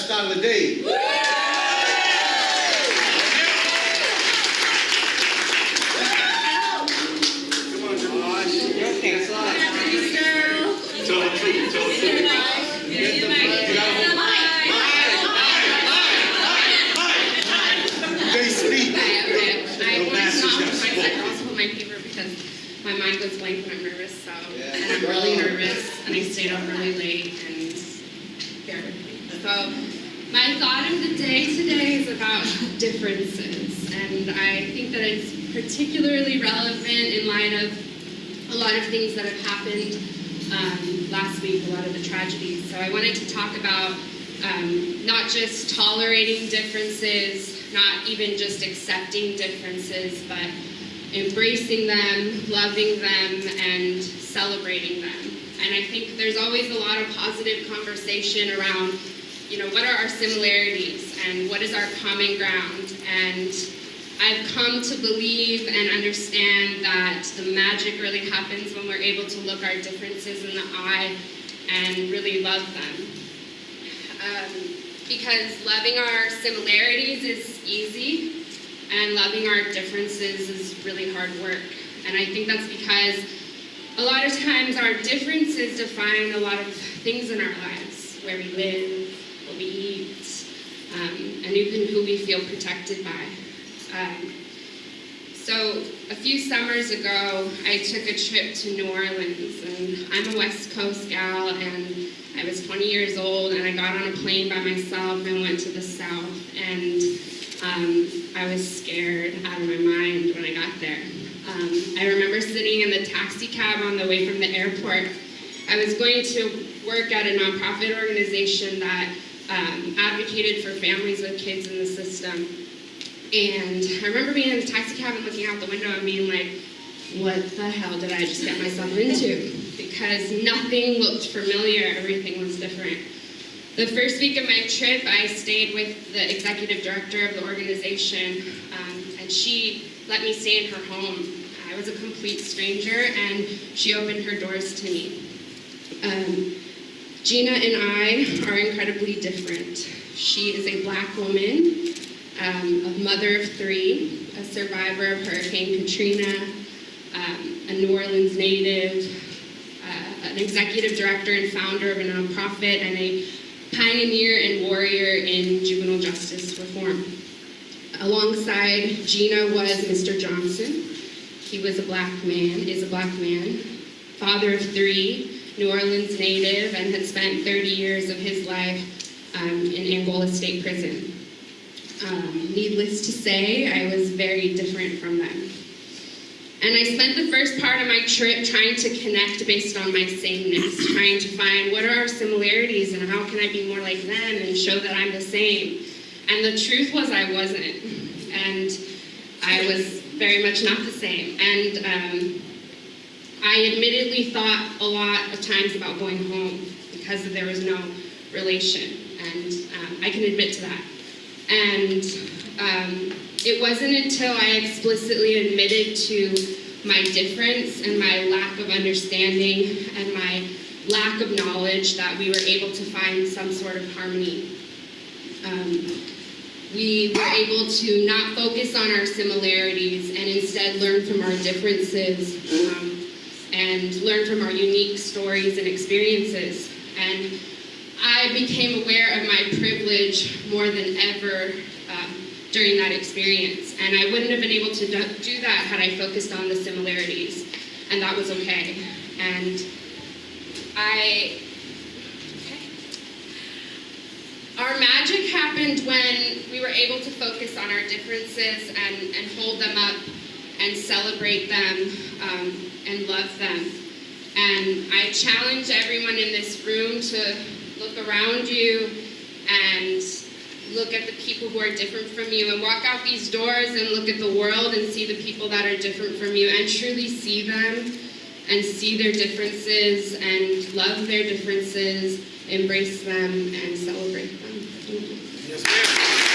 start of the day. Tell the truth. Tell the truth. They speak. I want to not put my also put my paper because my mind goes blank when I'm nervous. So, and I'm really nervous, and I stayed up really late, and bear with me. So, my thought of the day today is about differences, and I think that it's particularly relevant in light of a lot of things that have happened last week, a lot of the tragedies. So I wanted to talk about not just tolerating differences, not even just accepting differences, but embracing them, loving them, and celebrating them. And I think there's always a lot of positive conversation around, what are our similarities and what is our common ground. And I've come to believe and understand that the magic really happens when we're able to look our differences in the eye and really love them. Because loving our similarities is easy, and loving our differences is really hard work. And I think that's because a lot of times our differences define a lot of things in our lives, where we live, what we eat, and even who we feel protected by. So a few summers ago, I took a trip to New Orleans, and I'm a West Coast gal, and I was 20 years old, and I got on a plane by myself and went to the South, and I was scared out of my mind when I got there. I remember sitting in the taxi cab on the way from the airport. I was going to work at a nonprofit organization that advocated for families with kids in the system. And I remember being in the taxi cab and looking out the window and being like, what the hell did I just get myself into? Because nothing looked familiar, everything was different. The first week of my trip, I stayed with the executive director of the organization, and she let me stay in her home. I was a complete stranger, and she opened her doors to me. Gina and I are incredibly different. She is a Black woman, a mother of 3, a survivor of Hurricane Katrina, a New Orleans native, an executive director and founder of a nonprofit, and a pioneer and warrior in juvenile justice reform. Alongside Gina was Mr. Johnson. He was a Black man, is a Black man, father of 3, New Orleans native, and had spent 30 years of his life in Angola State Prison. Needless to say, I was very different from them. And I spent the first part of my trip trying to connect based on my sameness, trying to find what are our similarities and how can I be more like them and show that I'm the same. And the truth was I wasn't. And I was very much not the same. And I admittedly thought a lot of times about going home because there was no relation. And I can admit to that. And it wasn't until I explicitly admitted to my difference and my lack of understanding and my lack of knowledge that we were able to find some sort of harmony. We were able to not focus on our similarities and instead learn from our differences and learn from our unique stories and experiences. And I became aware of my privilege more than ever during that experience. And I wouldn't have been able to do that had I focused on the similarities. And that was okay. And our magic happened when we were able to focus on our differences and hold them up and celebrate them and love them. And I challenge everyone in this room to look around you and look at the people who are different from you and walk out these doors and look at the world and see the people that are different from you and truly see them and see their differences and love their differences, embrace them, and celebrate them. Thank you. Yes, ma'am.